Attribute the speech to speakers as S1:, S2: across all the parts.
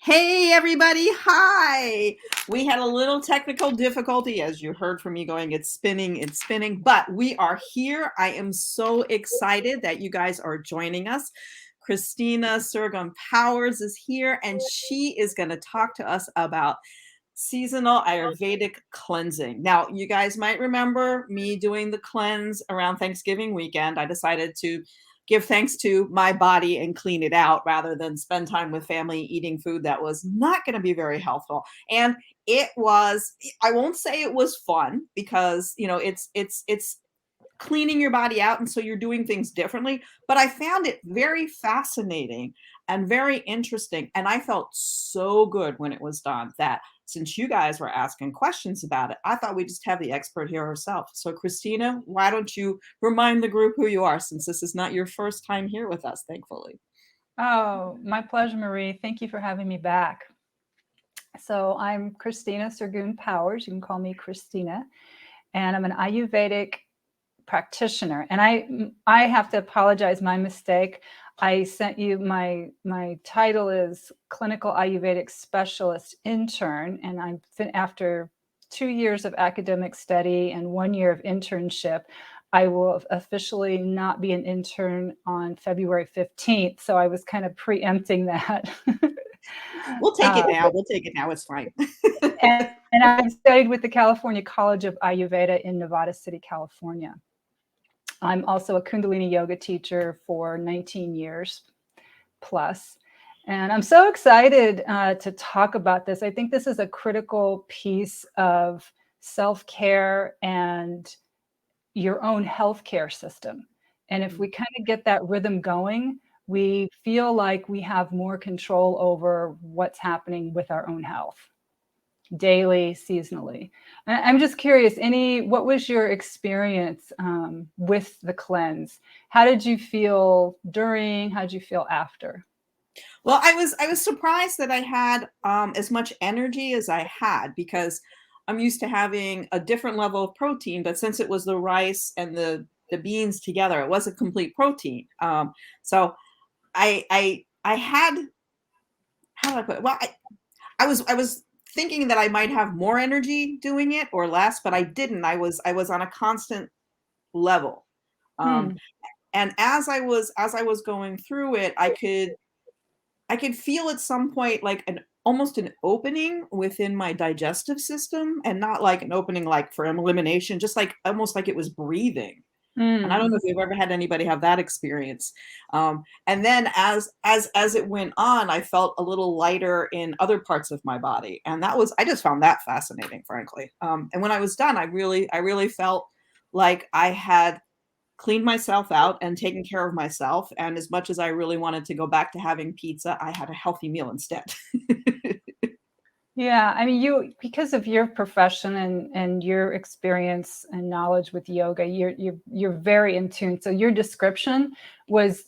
S1: Hey everybody, hi! We had a little technical difficulty, as you heard from me going, it's spinning, but we are here. I am so excited that you guys are joining us. Christina Surgum Powers is here, and she is going to talk to us about seasonal Ayurvedic cleansing. Now, you guys might remember me doing the cleanse around Thanksgiving weekend. I decided to give thanks to my body and clean it out rather than spend time with family eating food that was not going to be very healthful. And it was, I won't say it was fun because, it's cleaning your body out, and so you're doing things differently, but I found it very fascinating and very interesting, and I felt so good when it was done that since you guys were asking questions about it, I thought we'd just have the expert here herself. So Christina, why don't you remind the group who you are, since this is not your first time here with us, thankfully.
S2: Oh, my pleasure, Marie. Thank you for having me back. So I'm Christina Surgum Powers. You can call me Christina, and I'm an Ayurvedic practitioner. And I have to apologize, my mistake. I sent you my title is Clinical Ayurvedic Specialist Intern, and I've been after 2 years of academic study and 1 year of internship. I will officially not be an intern on February 15th. So I was kind of preempting that.
S1: We'll take it now. We'll take it now. It's fine.
S2: and I studied with the California College of Ayurveda in Nevada City, California. I'm also a Kundalini yoga teacher for 19 years plus. And I'm so excited to talk about this. I think this is a critical piece of self-care and your own healthcare system. And if we kind of get that rhythm going, we feel like we have more control over what's happening with our own health, daily, seasonally. I'm just curious, what was your experience with the cleanse? How did you feel during? How did you feel after?
S1: Well, I was surprised that I had as much energy as I had, because I'm used to having a different level of protein, but since it was the rice and the beans together, it was a complete protein. So I had, how do I put it? Well, I was thinking that I might have more energy doing it or less, but I didn't. I was on a constant level. Um, and as I was going through it, I could feel at some point like almost an opening within my digestive system, and not like an opening like for elimination, just like almost like it was breathing. And I don't know if you've ever had anybody have that experience. And then as it went on, I felt a little lighter in other parts of my body, and I just found that fascinating, frankly. And when I was done, I really felt like I had cleaned myself out and taken care of myself. And as much as I really wanted to go back to having pizza, I had a healthy meal instead.
S2: Yeah, I mean, because of your profession and your experience and knowledge with yoga, you're very in tune. So your description was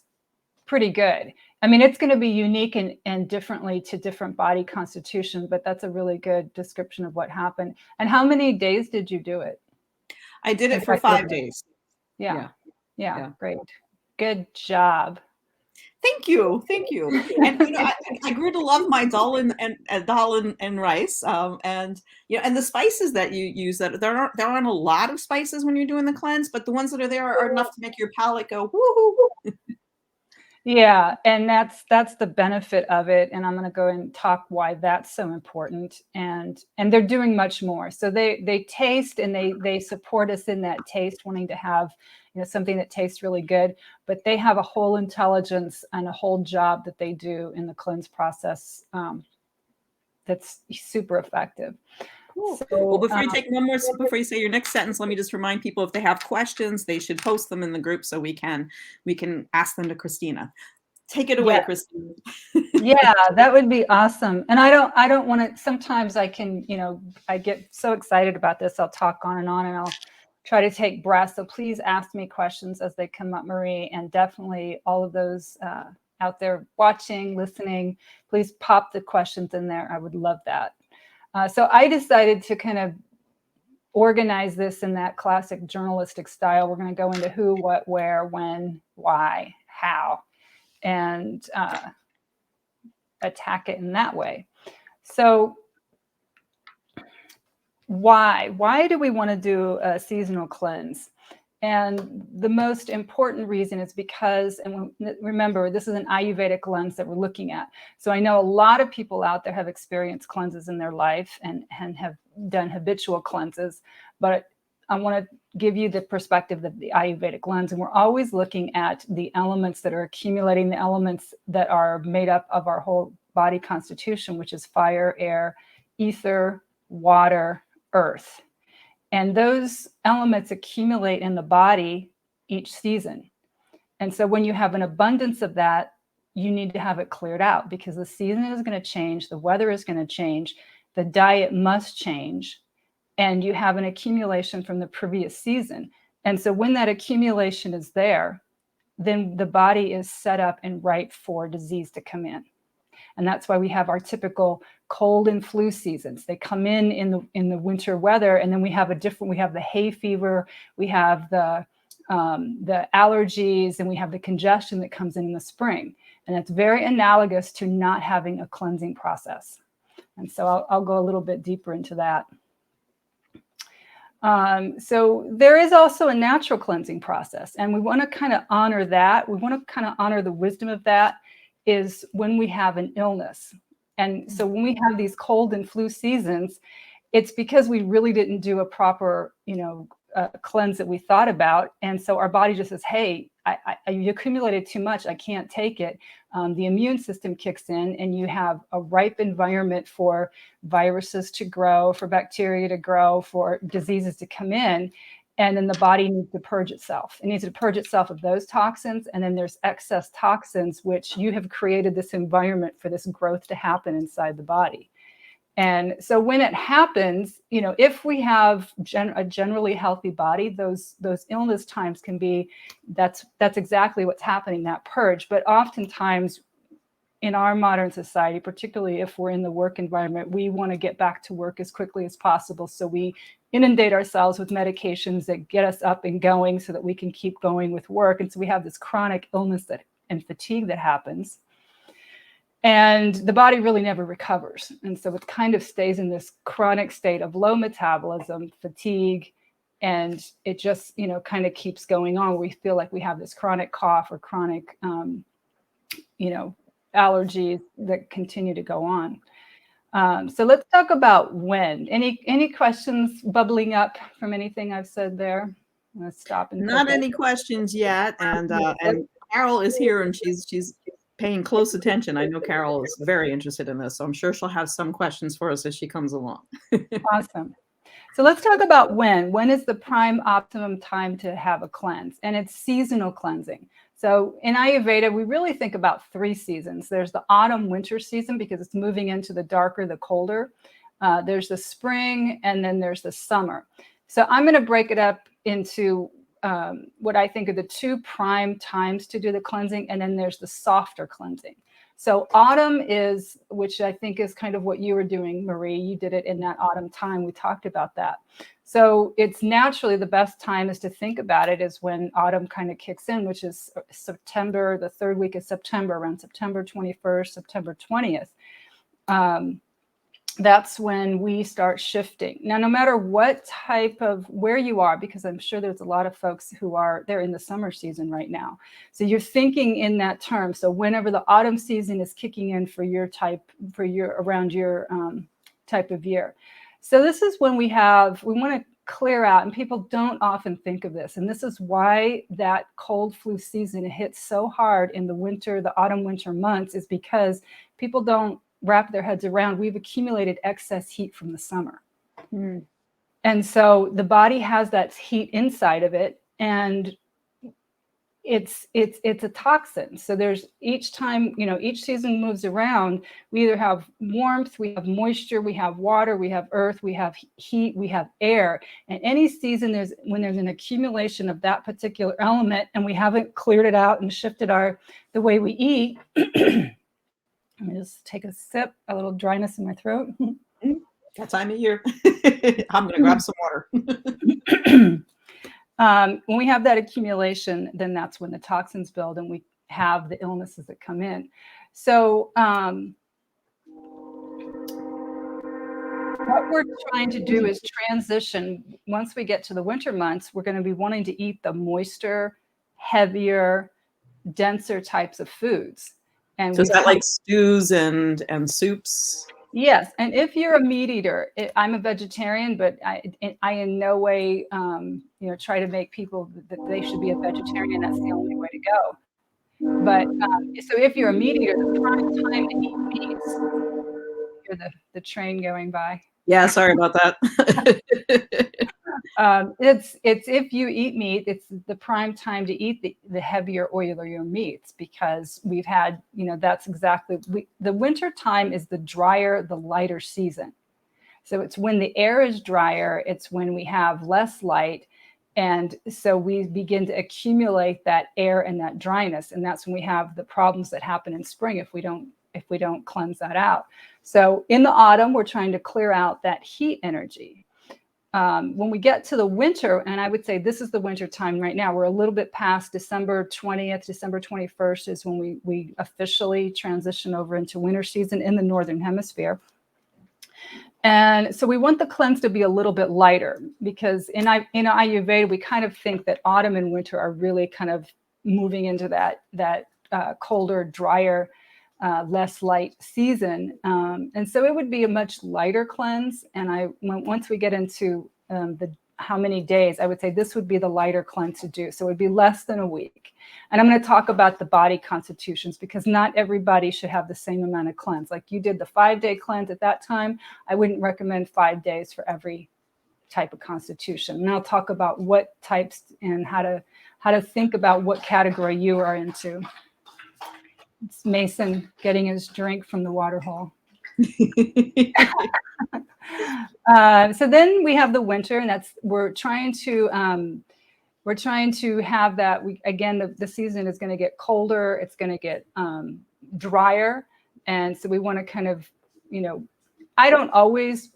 S2: pretty good. I mean, it's going to be unique and differently to different body constitutions, but that's a really good description of what happened. And how many days did you do it?
S1: I did it for 5 days.
S2: Yeah. Great. Good job.
S1: Thank you, thank you. And I grew to love my dal and rice, and and the spices that you use. That there aren't a lot of spices when you're doing the cleanse, but the ones that are there are enough to make your palate go woo-hoo.
S2: Yeah, and that's the benefit of it. And I'm going to go and talk why that's so important. And they're doing much more. So they taste, and they support us in that taste, wanting to have something that tastes really good. But they have a whole intelligence and a whole job that they do in the cleanse process that's super effective.
S1: Cool. Well, before you say your next sentence, let me just remind people, if they have questions, they should post them in the group so we can ask them to Christina. Take it away,
S2: yeah.
S1: Christina.
S2: Yeah, that would be awesome. And I don't want to, sometimes I can, I get so excited about this. I'll talk on, and I'll try to take breaths. So please ask me questions as they come up, Marie, and definitely all of those out there watching, listening, please pop the questions in there. I would love that. So I decided to kind of organize this in that classic journalistic style. We're going to go into who, what, where, when, why, how. And attack it in that way. So why do we want to do a seasonal cleanse? And the most important reason is because, and remember, this is an Ayurvedic lens that we're looking at. So I know a lot of people out there have experienced cleanses in their life and have done habitual cleanses, but I want to give you the perspective of the Ayurvedic lens. And we're always looking at the elements that are accumulating, the elements that are made up of our whole body constitution, which is fire, air, ether, water, earth. And those elements accumulate in the body each season. And so when you have an abundance of that, you need to have it cleared out because the season is going to change, the weather is going to change, the diet must change, and you have an accumulation from the previous season. And so when that accumulation is there, then the body is set up and ripe for disease to come in. And that's why we have our typical cold and flu seasons. They come in the winter weather, and then we have the hay fever, we have the allergies, and we have the congestion that comes in the spring. And it's very analogous to not having a cleansing process. And so I'll go a little bit deeper into that. So there is also a natural cleansing process, and we want to kind of honor that. We want to kind of honor the wisdom of that is when we have an illness. And so when we have these cold and flu seasons, it's because we really didn't do a proper, cleanse that we thought about. And so our body just says, hey, you accumulated too much. I can't take it. The immune system kicks in, and you have a ripe environment for viruses to grow, for bacteria to grow, for diseases to come in. And then the body needs to purge itself. It needs to purge itself of those toxins. And then there's excess toxins, which you have created this environment for this growth to happen inside the body. And so when it happens, if we have a generally healthy body, those illness times can be, that's exactly what's happening, that purge. But oftentimes in our modern society, particularly if we're in the work environment, we want to get back to work as quickly as possible. So we inundate ourselves with medications that get us up and going so that we can keep going with work. And so we have this chronic illness and fatigue that happens. And the body really never recovers. And so it kind of stays in this chronic state of low metabolism, fatigue, and it just, kind of keeps going on. We feel like we have this chronic cough or chronic, allergies that continue to go on. So let's talk about when. Any questions bubbling up from anything I've said there? I'm going to stop and
S1: not any questions yet. And Carol is here, and she's paying close attention. I know Carol is very interested in this, so I'm sure she'll have some questions for us as she comes along.
S2: Awesome. So let's talk about when. When is the prime optimum time to have a cleanse? And it's seasonal cleansing. So in Ayurveda, we really think about 3 seasons. There's the autumn winter season because it's moving into the darker, the colder. There's the spring, and then there's the summer. So I'm going to break it up into what I think are the 2 prime times to do the cleansing, and then there's the softer cleansing. So autumn is, which I think is kind of what you were doing, Marie. You did it in that autumn time. We talked about that. So it's naturally the best time is to think about it is when autumn kind of kicks in, which is September, the 3rd week of September, around September 21st, September 20th. That's when we start shifting. Now, no matter what type of where you are, because I'm sure there's a lot of folks they're in the summer season right now. So you're thinking in that term. So whenever the autumn season is kicking in around your type of year. So this is when we want to clear out, and people don't often think of this. And this is why that cold flu season hits so hard in the autumn winter months, is because people don't wrap their heads around we've accumulated excess heat from the summer. And so the body has that heat inside of it, and it's a toxin. So there's each time, each season moves around, we either have warmth, we have moisture, we have water, we have earth, we have heat, we have air. And any season when there's an accumulation of that particular element and we haven't cleared it out and shifted the way we eat. Let me just take a sip, a little dryness in my throat.
S1: That time of year. I'm going to grab some water.
S2: When we have that accumulation, then that's when the toxins build and we have the illnesses that come in. So what we're trying to do is transition. Once we get to the winter months, we're going to be wanting to eat the moister, heavier, denser types of foods. And
S1: So is that like stews and soups?
S2: Yes, and if you're a meat eater, I'm a vegetarian, but I in no way, try to make people that they should be a vegetarian. That's the only way to go. But so if you're a meat eater, the prime time to eat meats. Hear the train going by.
S1: Yeah, sorry about that.
S2: It's if you eat meat, it's the prime time to eat the heavier, oilier meats, because we've had, that's exactly, the winter time is the drier, the lighter season. So it's when the air is drier, it's when we have less light. And so we begin to accumulate that air and that dryness. And that's when we have the problems that happen in spring if we don't cleanse that out. So in the autumn, we're trying to clear out that heat energy. When we get to the winter, and I would say this is the winter time right now, we're a little bit past December 20th, December 21st is when we officially transition over into winter season in the Northern Hemisphere. And so we want the cleanse to be a little bit lighter, because in Ayurveda, we kind of think that autumn and winter are really kind of moving into that colder, drier, less light season. And so it would be a much lighter cleanse. And once we get into how many days, I would say this would be the lighter cleanse to do. So it would be less than a week. And I'm going to talk about the body constitutions, because not everybody should have the same amount of cleanse. Like you did the 5-day cleanse at that time, I wouldn't recommend 5 days for every type of constitution. And I'll talk about what types and how to think about what category you are into. It's Mason getting his drink from the water hole. So then we have the winter, and we're trying to have that. The season is going to get colder. It's going to get drier, and so we want to kind of, I don't always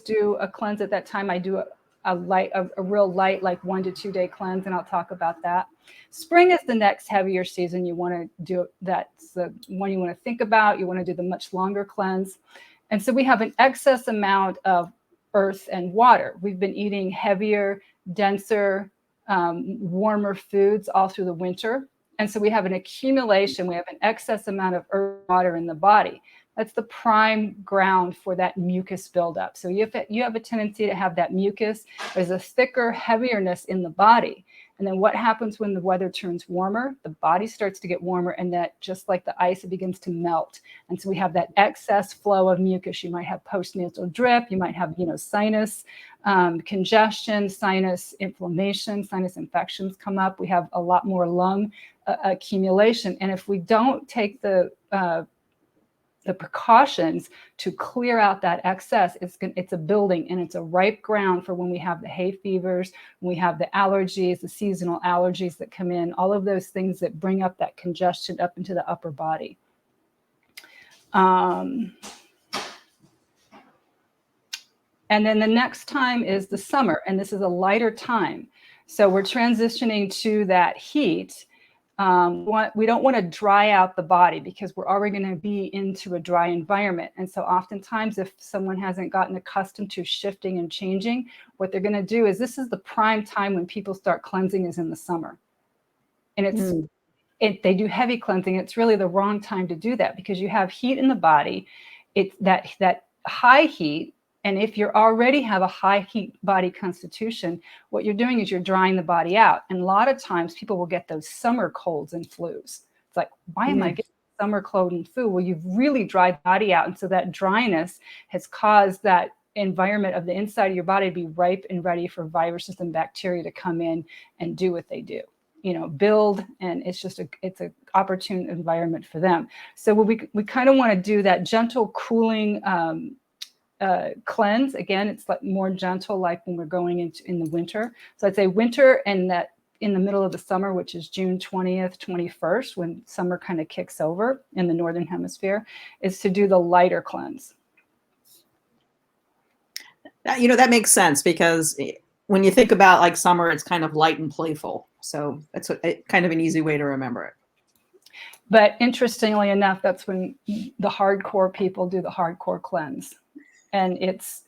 S2: do a cleanse at that time. I do a real light, like 1 to 2 day cleanse, and I'll talk about that. Spring is the next heavier season. You want to do, that's the one you want to think about. You want to do the much longer cleanse. And so we have an excess amount of earth and water. We've been eating heavier, denser, warmer foods all through the winter. And so we have an accumulation. We have an excess amount of earth and water in the body. That's the prime ground for that mucus buildup. So you have a tendency to have that mucus. There's a thicker heavierness in the body. And then what happens when the weather turns warmer? The body starts to get warmer, and that, just like the ice, it begins to melt. And so we have that excess flow of mucus. You might have postnasal drip. You might have, sinus congestion, sinus inflammation, sinus infections come up. We have a lot more lung accumulation. And if we don't take the precautions to clear out that excess, it's a building, and it's a ripe ground for when we have the hay fevers, when we have the allergies, the seasonal allergies that come in, all of those things that bring up that congestion up into the upper body. And then the next time is the summer, and this is a lighter time. So we're transitioning to that heat. We don't want to dry out the body, because we're already going to be into a dry environment. And so oftentimes, if someone hasn't gotten accustomed to shifting and changing, what they're going to do is, this is the prime time when people start cleansing, is in the summer. And they do heavy cleansing. It's really the wrong time to do that, because you have heat in the body. It's that high heat. And if you already have a high heat body constitution, what you're doing is you're drying the body out. And a lot of times people will get those summer colds and flus. It's like, why am I getting summer cold and flu? Well, you've really dried the body out. And so that dryness has caused that environment of the inside of your body to be ripe and ready for viruses and bacteria to come in and do what they do, build. And it's an opportune environment for them. So we kind of want to do that gentle cooling cleanse. Again, it's like more gentle, like when we're going in the winter. So I'd say winter, and that in the middle of the summer, which is June 20th, 21st, when summer kind of kicks over in the Northern Hemisphere, is to do the lighter cleanse.
S1: That makes sense, because when you think about like summer, it's kind of light and playful. So that's kind of an easy way to remember it.
S2: But interestingly enough, that's when the hardcore people do the hardcore cleanse. And it's,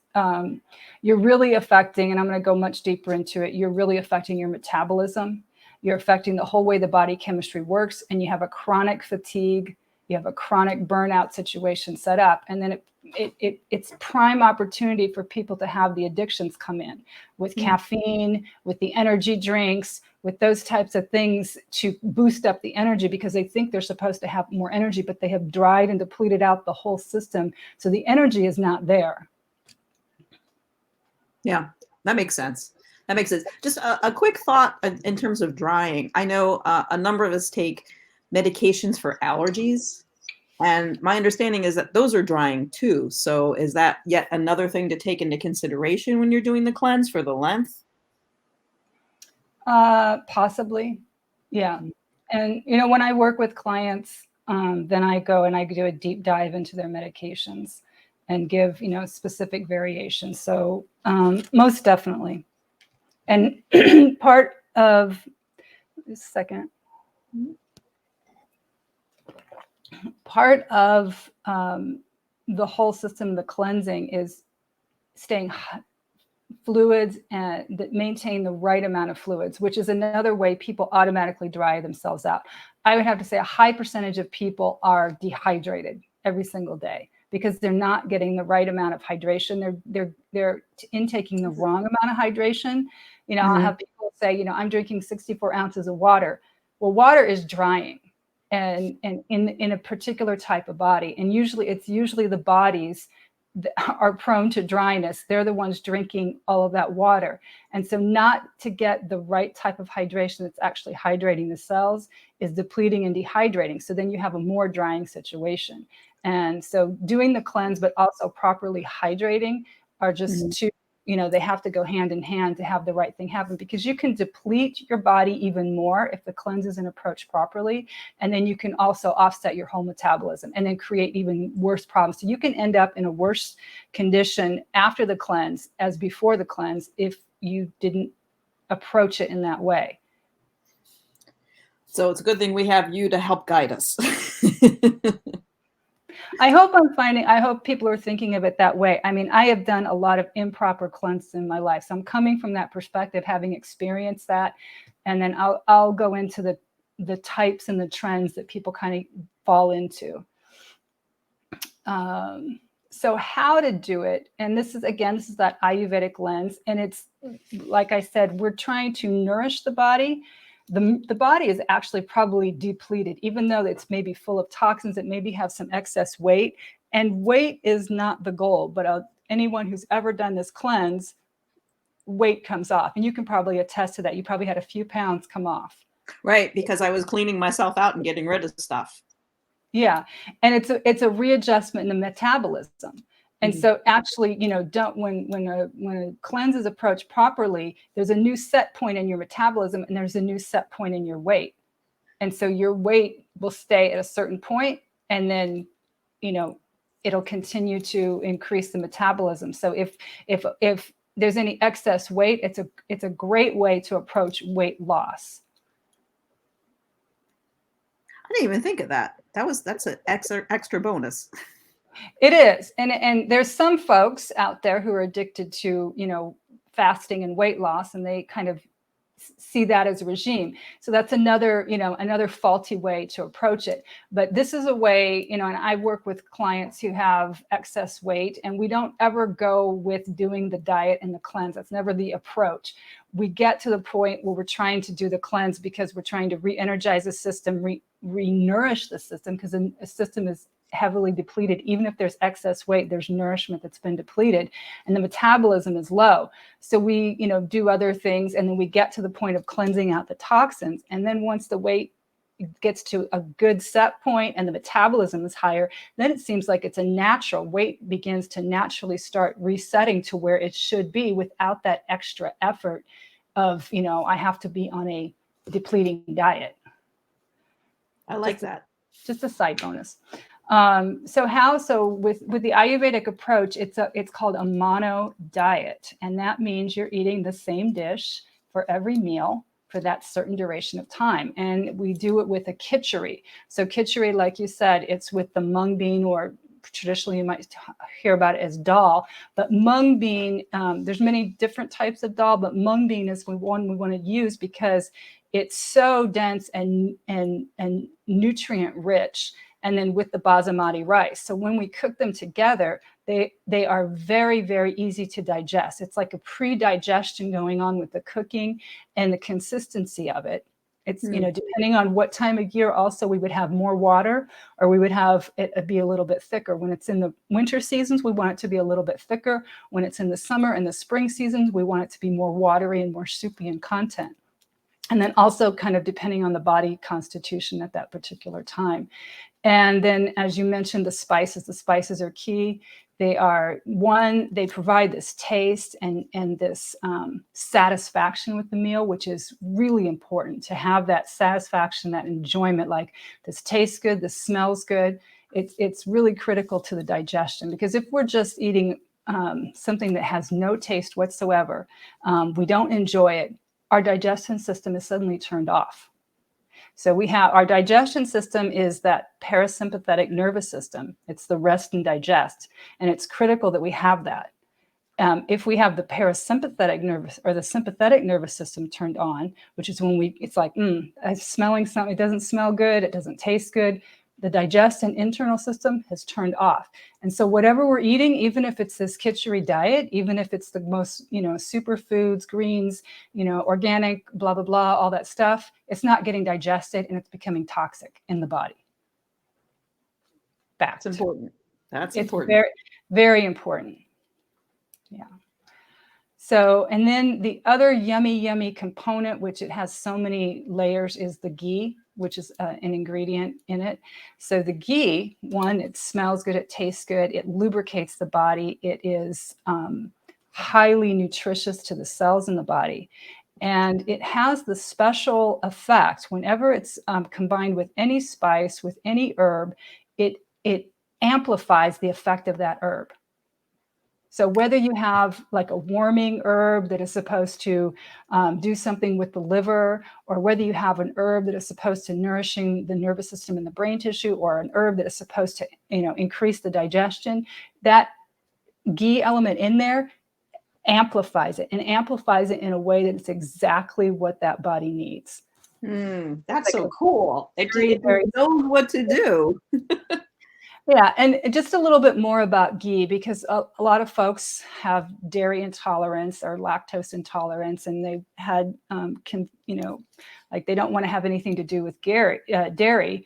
S2: you're really affecting, and I'm going to go much deeper into it, you're really affecting your metabolism. You're affecting the whole way the body chemistry works, and you have a chronic fatigue, you have a chronic burnout situation set up. And then it's prime opportunity for people to have the addictions come in with caffeine, with the energy drinks, with those types of things to boost up the energy, because they think they're supposed to have more energy, but they have dried and depleted out the whole system. So the energy is not there.
S1: Yeah, that makes sense. That makes sense. Just a quick thought in terms of drying. I know a number of us take medications for allergies, and my understanding is that those are drying too. So is that yet another thing to take into consideration when you're doing the cleanse for the length?
S2: Possibly. Yeah. And, you know, when I work with clients, then I go and I do a deep dive into their medications and give, you know, specific variations. So most definitely. And part of this second, part of the whole system, the cleansing, is staying fluids and that maintain the right amount of fluids, which is another way people automatically dry themselves out. I would have to say a high percentage of people are dehydrated every single day because they're not getting the right amount of hydration. They're intaking the wrong amount of hydration. You know, I'll have people say, you know, I'm drinking 64 ounces of water. Well, water is drying, and in a particular type of body, and it's usually the bodies that are prone to dryness. They're the ones drinking all of that water. And so not to get the right type of hydration that's actually hydrating the cells is depleting and dehydrating. So then you have a more drying situation. And so doing the cleanse, but also properly hydrating are just two, you know, they have to go hand in hand to have the right thing happen, because you can deplete your body even more if the cleanse isn't approached properly. And then you can also offset your whole metabolism and then create even worse problems. So you can end up in a worse condition after the cleanse as before the cleanse if you didn't approach it in that way.
S1: So it's a good thing we have you to help guide us.
S2: I hope people are thinking of it that way. I mean, I have done a lot of improper cleanses in my life. So I'm coming from that perspective, having experienced that. And then I'll go into the types and the trends that people kind of fall into. So how to do it. And this is that Ayurvedic lens. And it's, like I said, we're trying to nourish the body. The body is actually probably depleted, even though it's maybe full of toxins, it maybe have some excess weight. And weight is not the goal, but anyone who's ever done this cleanse, weight comes off. And you can probably attest to that. You probably had a few pounds come off.
S1: Right, because I was cleaning myself out and getting rid of stuff.
S2: Yeah. And it's a readjustment in the metabolism. And so actually, you know, when a cleanse is approached properly, there's a new set point in your metabolism and there's a new set point in your weight. And so your weight will stay at a certain point, and then, you know, it'll continue to increase the metabolism. So if there's any excess weight, it's a great way to approach weight loss.
S1: I didn't even think of that. That's an extra bonus.
S2: It is. And there's some folks out there who are addicted to, you know, fasting and weight loss, and they kind of see that as a regime. So that's another faulty way to approach it. But this is a way, you know, and I work with clients who have excess weight, and we don't ever go with doing the diet and the cleanse. That's never the approach. We get to the point where we're trying to do the cleanse because we're trying to re-energize the system, re-nourish the system, because the system is heavily depleted. Even if there's excess weight, there's nourishment that's been depleted, and the metabolism is low. So we, you know, do other things, and then we get to the point of cleansing out the toxins. And then once the weight gets to a good set point and the metabolism is higher, then it seems like it's a natural, weight begins to naturally start resetting to where it should be without that extra effort of, you know, I have to be on a depleting diet.
S1: I like that.
S2: Just a side bonus. So with the Ayurvedic approach, it's called a mono diet. And that means you're eating the same dish for every meal for that certain duration of time. And we do it with a Kitchari. So Kitchari, like you said, it's with the mung bean or traditionally you might hear about it as dal, but mung bean, there's many different types of dal, but mung bean is one we want to use because it's so dense and nutrient rich. And then with the basmati rice. So when we cook them together, they are very, very easy to digest. It's like a pre-digestion going on with the cooking and the consistency of it. It's, you know, depending on what time of year also we would have more water or we would have it be a little bit thicker. When it's in the winter seasons, we want it to be a little bit thicker. When it's in the summer and the spring seasons, we want it to be more watery and more soupy in content. And then also kind of depending on the body constitution at that particular time. And then, as you mentioned, the spices are key. They are, one, they provide this taste and this satisfaction with the meal, which is really important to have that satisfaction, that enjoyment, like this tastes good, this smells good. It's really critical to the digestion, because if we're just eating something that has no taste whatsoever, we don't enjoy it, our digestion system is suddenly turned off. So we have our digestion system is that parasympathetic nervous system. It's the rest and digest. And it's critical that we have that. If we have the parasympathetic nervous or the sympathetic nervous system turned on, which is when it's like, I'm smelling something, it doesn't smell good, it doesn't taste good. The digest and internal system has turned off. And so whatever we're eating, even if it's this Kitchari diet, even if it's the most, superfoods, greens, organic, blah, blah, blah, all that stuff, it's not getting digested and it's becoming toxic in the body. Fact.
S1: That's important. It's important.
S2: Very, very important. Yeah. So, and then the other yummy, yummy component, which it has so many layers, is the ghee, which is an ingredient in it. So the ghee, one, it smells good, it tastes good, it lubricates the body, it is highly nutritious to the cells in the body. And it has the special effect, whenever it's combined with any spice, with any herb, it amplifies the effect of that herb. So whether you have like a warming herb that is supposed to do something with the liver, or whether you have an herb that is supposed to nourishing the nervous system and the brain tissue, or an herb that is supposed to, increase the digestion, that ghee element in there amplifies it, and amplifies it in a way that it's exactly what that body needs.
S1: That's so cool. It knows what to do.
S2: Yeah, and just a little bit more about ghee, because a lot of folks have dairy intolerance or lactose intolerance, and they've had, like they don't want to have anything to do with dairy.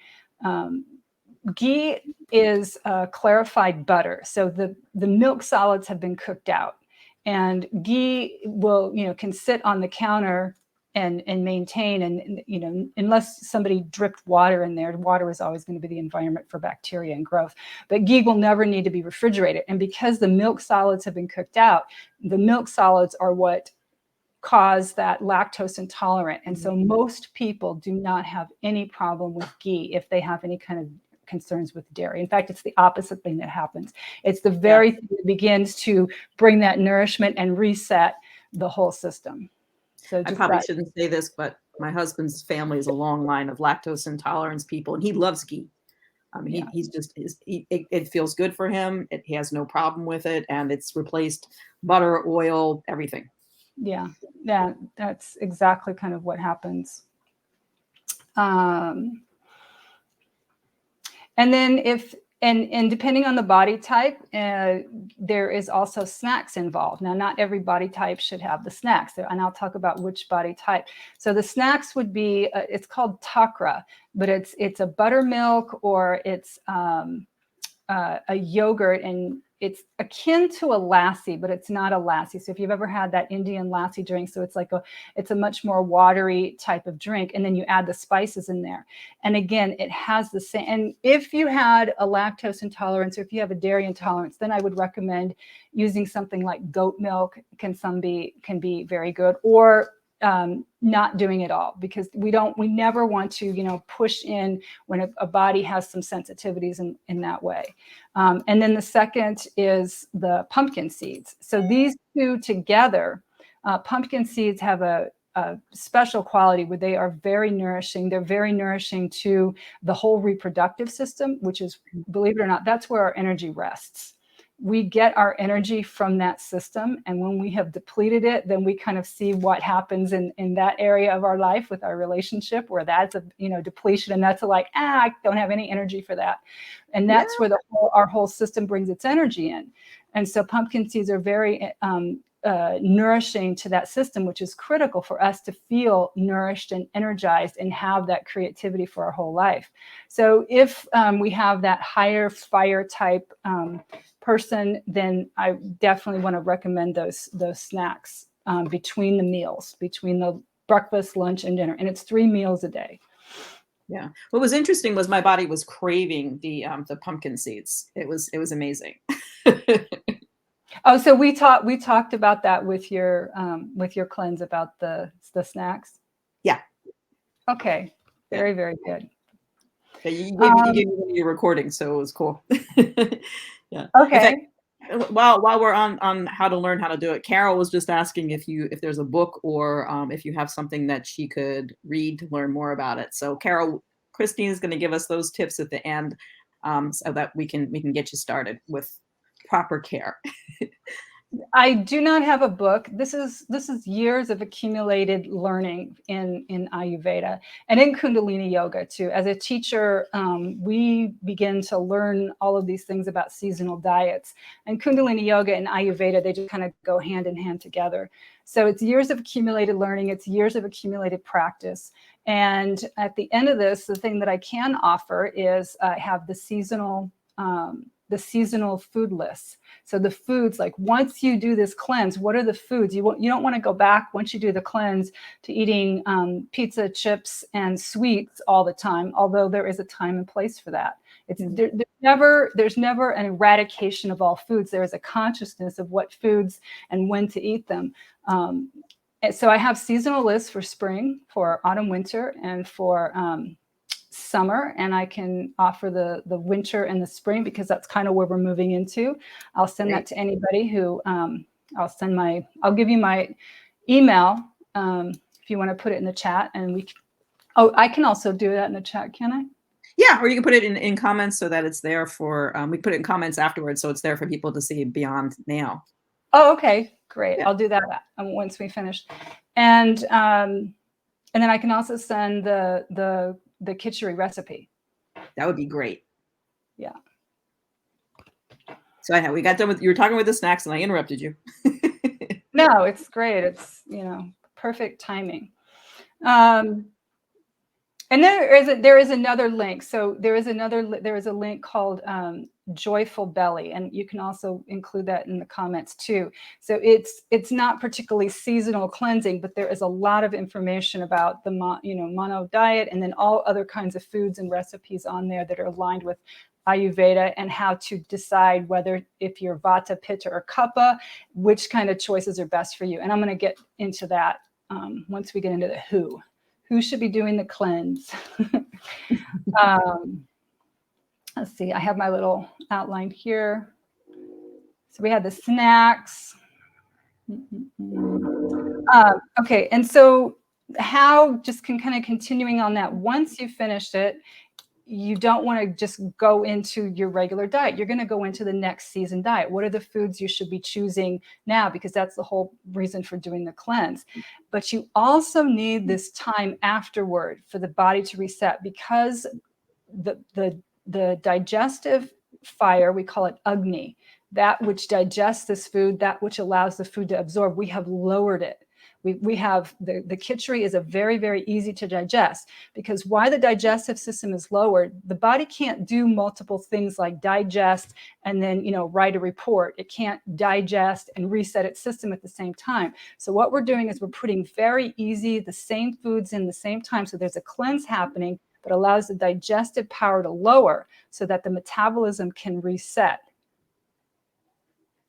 S2: Ghee is clarified butter. So the milk solids have been cooked out, and ghee will, can sit on the counter and maintain, and unless somebody dripped water in there, water is always going to be the environment for bacteria and growth. But ghee will never need to be refrigerated. And because the milk solids have been cooked out, the milk solids are what cause that lactose intolerant. And so most people do not have any problem with ghee if they have any kind of concerns with dairy. In fact, it's the opposite thing that happens. It's the very thing that begins to bring that nourishment and reset the whole system. So
S1: I probably shouldn't say this, but my husband's family is a long line of lactose intolerance people, and he loves ghee. It feels good for him. He has no problem with it, and it's replaced butter, oil, everything.
S2: Yeah, that's exactly kind of what happens. And then and depending on the body type, there is also snacks involved. Now, not every body type should have the snacks, and I'll talk about which body type. So the snacks would be, it's called takra, but it's a buttermilk, or it's a yogurt, and it's akin to a lassi, but it's not a lassi. So if you've ever had that Indian lassi drink, so it's a much more watery type of drink, and then you add the spices in there. And again, it has the same. And if you had a lactose intolerance, or if you have a dairy intolerance, then I would recommend using something like goat milk. Can be very good, or not doing it all, because we never want to, push in when a body has some sensitivities in that way. And then the second is the pumpkin seeds. So these two together, pumpkin seeds have a a special quality where they are very nourishing. They're very nourishing to the whole reproductive system, which is, believe it or not, that's where our energy rests. We get our energy from that system. And when we have depleted it, then we kind of see what happens in that area of our life with our relationship, where that's a, depletion. And that's like, I don't have any energy for that. And that's where our whole system brings its energy in. And so pumpkin seeds are very nourishing to that system, which is critical for us to feel nourished and energized and have that creativity for our whole life. So if we have that higher fire type person, then I definitely want to recommend those snacks between the meals, between the breakfast, lunch, and dinner. And it's 3 meals a day.
S1: Yeah. What was interesting was my body was craving the pumpkin seeds. It was amazing.
S2: Oh, so we talked about that with your cleanse about the snacks.
S1: Yeah.
S2: Okay. Very, very good.
S1: Yeah, you gave me your recording, so it was cool. Yeah.
S2: Okay.
S1: While we're on how to learn how to do it, Carol was just asking if there's a book or if you have something that she could read to learn more about it. So Carol, Christine is going to give us those tips at the end, so that we can get you started with proper care.
S2: I do not have a book. This is years of accumulated learning in Ayurveda and in Kundalini Yoga too. As a teacher, we begin to learn all of these things about seasonal diets. And Kundalini Yoga and Ayurveda, they just kind of go hand in hand together. So it's years of accumulated learning. It's years of accumulated practice. And at the end of this, the thing that I can offer is I have the seasonal food lists. So the foods, like once you do this cleanse, what are the foods? You don't want to go back once you do the cleanse to eating pizza, chips, and sweets all the time, although there is a time and place for that. There's never an eradication of all foods. There is a consciousness of what foods and when to eat them. So I have seasonal lists for spring, for autumn, winter, and for summer, and I can offer the winter and the spring because that's kind of where we're moving into. I'll send that to anybody who I'll give you my email if you want to put it in the chat, and I can also do that in the chat, can I?
S1: Yeah, or you can put it in comments so that it's there for we put it in comments afterwards, so it's there for people to see beyond now.
S2: Oh, okay, great. Yeah. I'll do that once we finish, and then I can also send the Kitchari recipe.
S1: That would be great.
S2: Yeah.
S1: So anyhow, we got done with, you were talking with the snacks and I interrupted you.
S2: No, it's great. It's, perfect timing. And there is another link. So there is a link called Joyful Belly, and you can also include that in the comments too. So it's not particularly seasonal cleansing, but there is a lot of information about the mono diet, and then all other kinds of foods and recipes on there that are aligned with Ayurveda, and how to decide whether, if you're Vata, Pitta, or Kapha, which kind of choices are best for you. And I'm going to get into that once we get into the who should be doing the cleanse. Let's see, I have my little outline here. So we had the snacks. Okay, and so how, just kind of continuing on that, once you've finished it, you don't want to just go into your regular diet. You're going to go into the next season diet. What are the foods you should be choosing now? Because that's the whole reason for doing the cleanse. But you also need this time afterward for the body to reset, because the digestive fire, we call it Agni, that which digests this food, that which allows the food to absorb, we have lowered it. We have the Kitchari is a very, very easy to digest, because why the digestive system is lowered, the body can't do multiple things like digest and then, write a report. It can't digest and reset its system at the same time. So what we're doing is we're putting very easy, the same foods in the same time. So there's a cleanse happening that allows the digestive power to lower so that the metabolism can reset.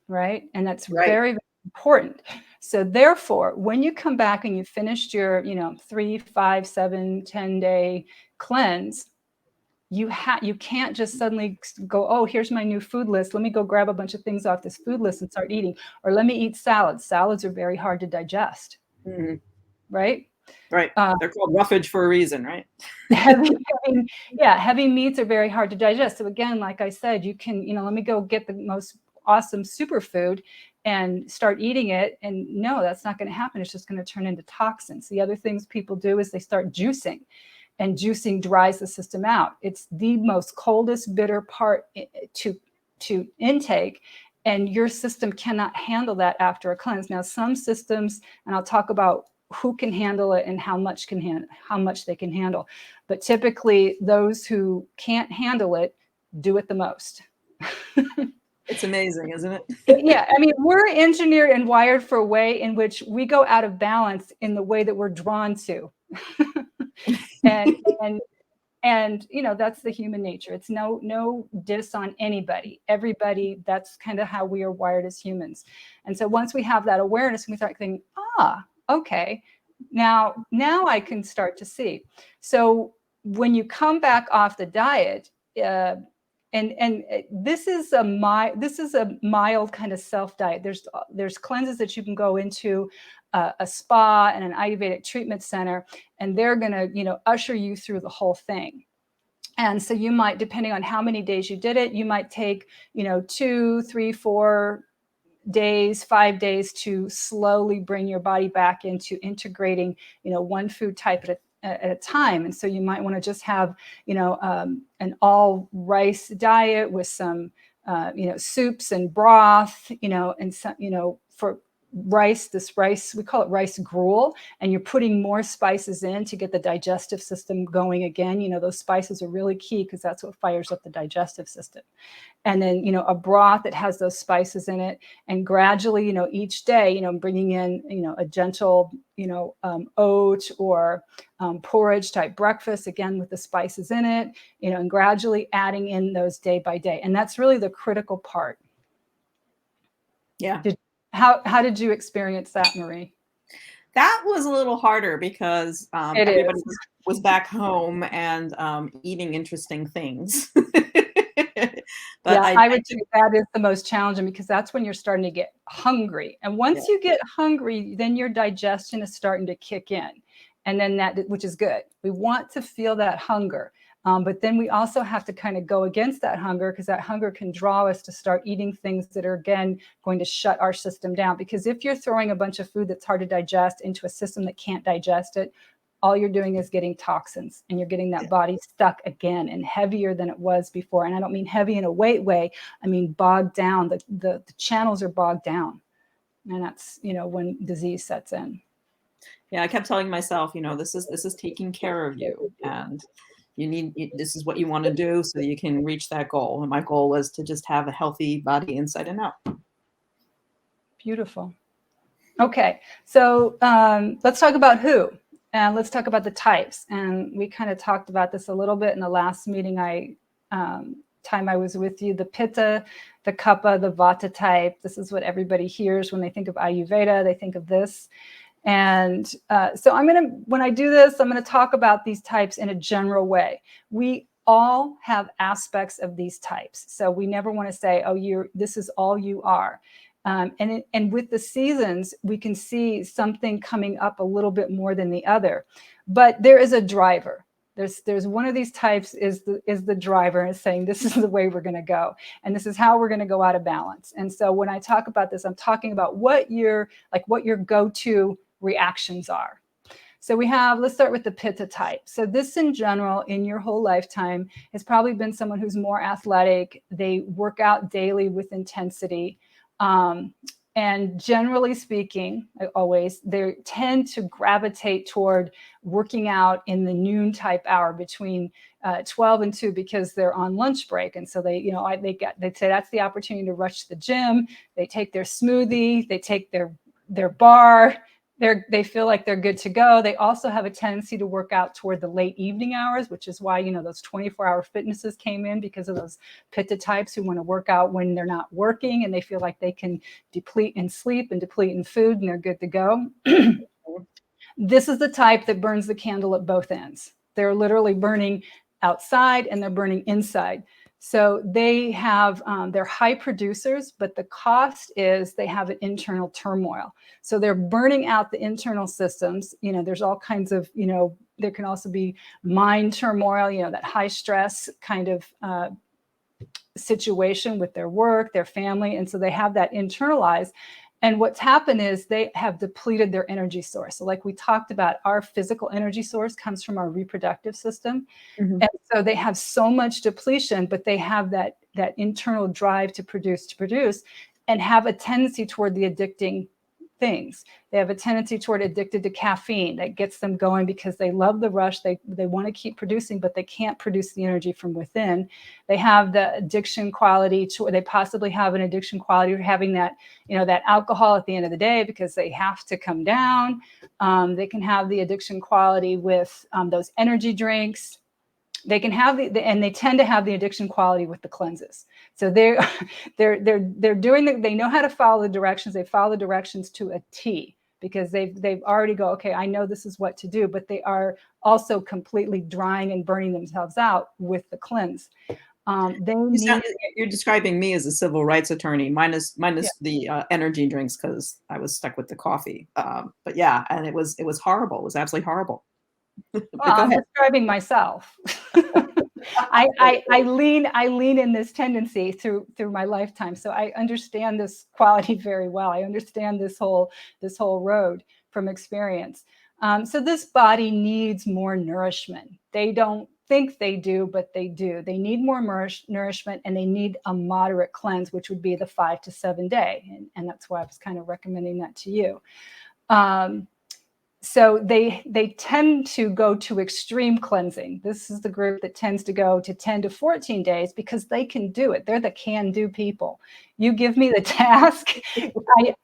S2: Right? And that's very, very important. So therefore, when you come back and you finished your, 3, 5, 7, 10-day cleanse, you can't just suddenly go, oh, here's my new food list. Let me go grab a bunch of things off this food list and start eating. Or let me eat salads. Salads are very hard to digest.
S1: Mm-hmm.
S2: right?
S1: Right. They're called roughage for a reason, right?
S2: Heavy meats are very hard to digest. So again, like I said, you can, let me go get the most awesome superfood and start eating it. And no, that's not going to happen. It's just going to turn into toxins. The other things people do is they start juicing, and juicing dries the system out. It's the most coldest, bitter part to intake. And your system cannot handle that after a cleanse. Now, some systems, and I'll talk about who can handle it and how much they can handle. But typically, those who can't handle it do it the most.
S1: It's amazing, isn't it?
S2: Yeah, I mean, we're engineered and wired for a way in which we go out of balance in the way that we're drawn to. and that's the human nature. It's no diss on anybody. Everybody, that's kind of how we are wired as humans. And so once we have that awareness, we start thinking, okay, now I can start to see. So when you come back off the diet, and this is a mild kind of self diet. There's cleanses that you can go into a spa and an Ayurvedic treatment center, and they're going to usher you through the whole thing. And so you might, depending on how many days you did it, you might take 2, 3, 4 days, 5 days to slowly bring your body back into integrating one food type at a time. And so you might want to just have an all rice diet with some soups and broth, and some, for rice, we call it rice gruel, and you're putting more spices in to get the digestive system going again. Those spices are really key because that's what fires up the digestive system. And then, a broth that has those spices in it, and gradually, each day, bringing in, a gentle, oat or porridge type breakfast, again, with the spices in it, and gradually adding in those day by day. And that's really the critical part.
S1: Yeah.
S2: How did you experience that, Marie?
S1: That was a little harder because everybody was back home and eating interesting things. But
S2: yeah, I would say that is the most challenging, because that's when you're starting to get hungry. And once you get hungry, then your digestion is starting to kick in. And then which is good. We want to feel that hunger. But then we also have to kind of go against that hunger, because that hunger can draw us to start eating things that are, again, going to shut our system down. Because if you're throwing a bunch of food that's hard to digest into a system that can't digest it, all you're doing is getting toxins, and you're getting that body stuck again and heavier than it was before. And I don't mean heavy in a weight way. I mean bogged down. The channels are bogged down. And that's, when disease sets in.
S1: Yeah, I kept telling myself, this is taking care of you, and this is what you want to do so you can reach that goal. And my goal was to just have a healthy body inside and out.
S2: Beautiful. Okay, so let's talk about who, and let's talk about the types. And we kind of talked about this a little bit in the last meeting time I was with you. The Pitta, the Kapha, the Vata type. This is what everybody hears when they think of Ayurveda. They think of this. And so when I do this, I'm going to talk about these types in a general way. We all have aspects of these types. So we never want to say, this is all you are. And with the seasons, we can see something coming up a little bit more than the other. But there is a driver. There's one of these types is the driver, and saying this is the way we're going to go, and this is how we're going to go out of balance. And so when I talk about this, I'm talking about what your go-to reactions are. So let's start with the Pitta type. So this in general, in your whole lifetime, has probably been someone who's more athletic. They work out daily with intensity. And generally speaking, they tend to gravitate toward working out in the noon type hour between 12 and 2, because they're on lunch break. And so they say that's the opportunity to rush to the gym. They take their smoothie, they take their bar. They feel like they're good to go. They also have a tendency to work out toward the late evening hours, which is why, those 24-hour fitnesses came in, because of those Pitta types who want to work out when they're not working, and they feel like they can deplete in sleep and deplete in food, and they're good to go. This is the type that burns the candle at both ends. They're literally burning outside and they're burning inside. So they have, they're high producers, but the cost is they have an internal turmoil. So they're burning out the internal systems. You know, there's all kinds of, you know, there can also be mind turmoil, you know, that high stress kind of situation with their work, their family. And so they have that internalized. And what's happened is they have depleted their energy source. So like we talked about, our physical energy source comes from our reproductive system.
S1: Mm-hmm.
S2: And so they have so much depletion, but they have that internal drive to produce and have a tendency toward the addicting things. They have a tendency toward addicted to caffeine that gets them going because they love the rush. They want to keep producing, but they can't produce the energy from within. They have the addiction quality to, they possibly have an addiction quality to having that, you know, that alcohol at the end of the day because they have to come down. They can have the addiction quality with those energy drinks. They can have and they tend to have the addiction quality with the cleanses. So they're doing they know how to follow the directions. They follow the directions to a T because they've already go, okay, I know this is what to do, but they are also completely drying and burning themselves out with the cleanse.
S1: You're describing me as a civil rights attorney, minus
S2: Yeah.
S1: the energy drinks because I was stuck with the coffee. But yeah, and it was horrible. It was absolutely horrible.
S2: Well,
S1: But go
S2: I'm
S1: ahead.
S2: describing myself. I lean in this tendency through my lifetime. So I understand this quality very well. I understand this whole road from experience. So this body needs more nourishment. They don't think they do, but they do. They need more nourishment, and they need a moderate cleanse, which would be the 5 to 7 day. And that's why I was kind of recommending that to you. So they tend to go to extreme cleansing. This is the group that tends to go to 10 to 14 days because they can do it. They're the can-do people. You give me the task,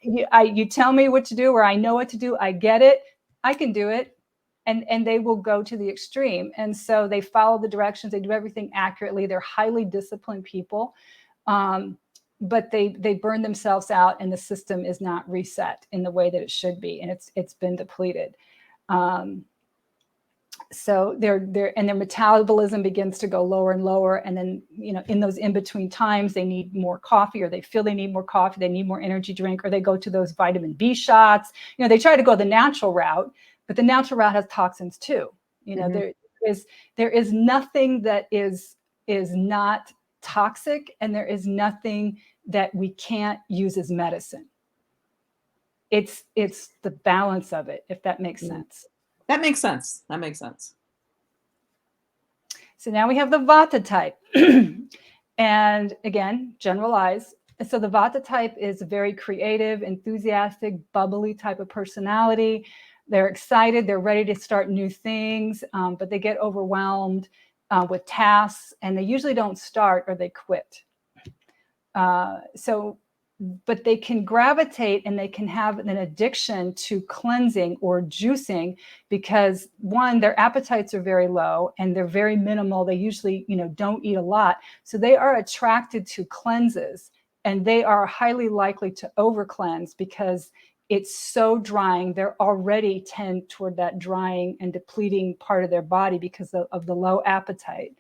S2: you tell me what to do, or I know what to do, I get it, I can do it. And they will go to the extreme. And so they follow the directions, they do everything accurately. They're highly disciplined people. But they burn themselves out, and the system is not reset in the way that it should be, and it's been depleted. So their metabolism begins to go lower and lower, and then, you know, in those in between times, they need more coffee, or they feel they need more coffee, they need more energy drink, or they go to those vitamin B shots. You know, they try to go the natural route, but the natural route has toxins too. You know,
S1: Mm-hmm.
S2: there is nothing that is not toxic, and there is nothing that we can't use as medicine. It's the balance of it, if that makes sense.
S1: That makes sense. That makes sense.
S2: So now we have the Vata type. And again, generalize. So the Vata type is a very creative, enthusiastic, bubbly type of personality. They're excited, they're ready to start new things, but they get overwhelmed with tasks, and they usually don't start, or they quit. But they can gravitate, and they can have an addiction to cleansing or juicing because, one, their appetites are very low and they're very minimal. They usually, you know, don't eat a lot. So they are attracted to cleanses, and they are highly likely to over cleanse because it's so drying. They're already tend toward that drying and depleting part of their body because of the low appetite.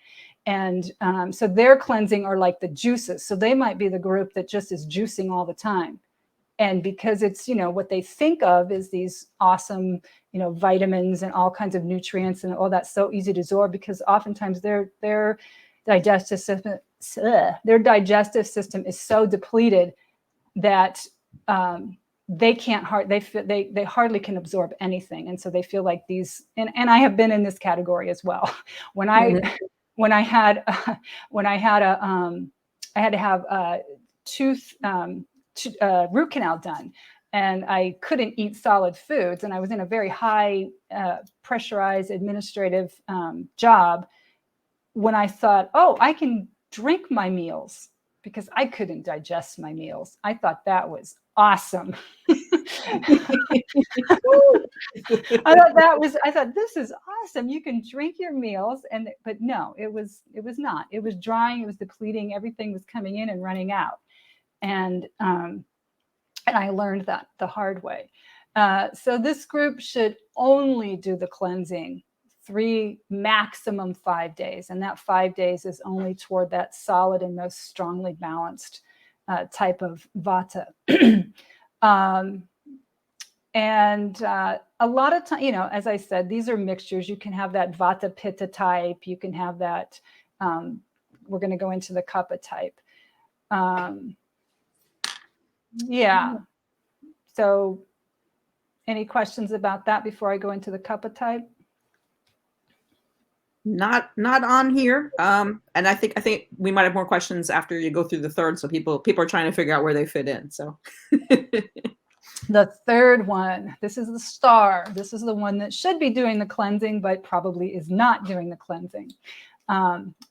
S2: And so their cleansing are like the juices. So they might be the group that just is juicing all the time. And because it's, you know, what they think of is these awesome, you know, vitamins and all kinds of nutrients and all that's so easy to absorb, because oftentimes their digestive system is so depleted that they can't they hardly can absorb anything. And so they feel like these, and I have been in this category as well. When I had I had to have a tooth root canal done, and I couldn't eat solid foods, and I was in a very high pressurized administrative job, when I thought, oh, I can drink my meals, because I couldn't digest my meals. I thought that was awesome. I thought this is awesome. You can drink your meals, but no, it was not. It was drying, it was depleting, everything was coming in and running out. And I learned that the hard way. So this group should only do the cleansing 3, maximum 5 days. And that 5 days is only toward that solid and most strongly balanced type of vata. A lot of time, as I said, these are mixtures. You can have that vata pitta type. You can have that, we're going to go into the kapha type. Yeah. So any questions about that before I go into the kapha type?
S1: Not on here. And I think we might have more questions after you go through the third. So people are trying to figure out where they fit in. So
S2: the third one, this is the star. This is the one that should be doing the cleansing, but probably is not doing the cleansing.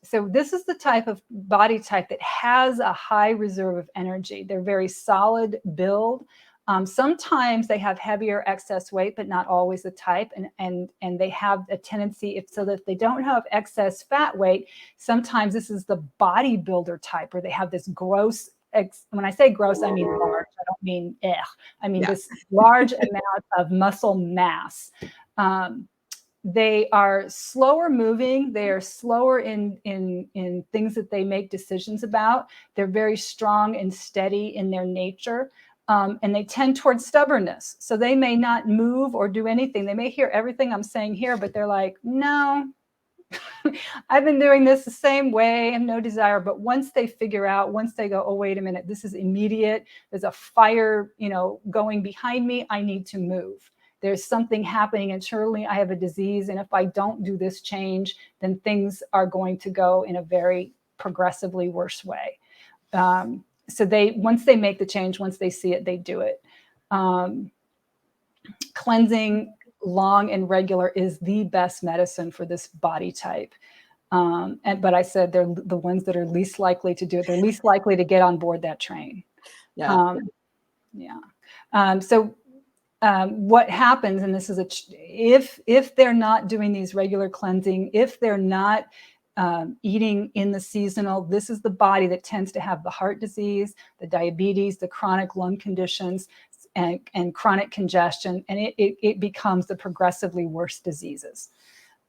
S2: So this is the type of body type that has a high reserve of energy. They're very solid build. Sometimes they have heavier excess weight, but not always the type. And they have a tendency, so that they don't have excess fat weight, sometimes this is the bodybuilder type, where they have this gross, when I say gross, I mean large. I don't mean I mean this large amount of muscle mass. They are slower moving. They are slower in things that they make decisions about. They're very strong and steady in their nature. And they tend towards stubbornness. So they may not move or do anything. They may hear everything I'm saying here, but they're like, no, I've been doing this the same way. I have no desire. But once they figure out, once they go, oh, wait a minute, this is immediate. There's a fire, going behind me. I need to move. There's something happening internally. I have a disease. And if I don't do this change, then things are going to go in a very progressively worse way. So once they make the change, once they see it, they do it. Cleansing long and regular is the best medicine for this body type. But I said they're the ones that are least likely to do it. They're least likely to get on board that train.
S1: Yeah.
S2: So what happens, and this is if they're not doing these regular cleansing, if they're not eating in the seasonal, this is the body that tends to have the heart disease, the diabetes, the chronic lung conditions, and chronic congestion, and it becomes the progressively worse diseases.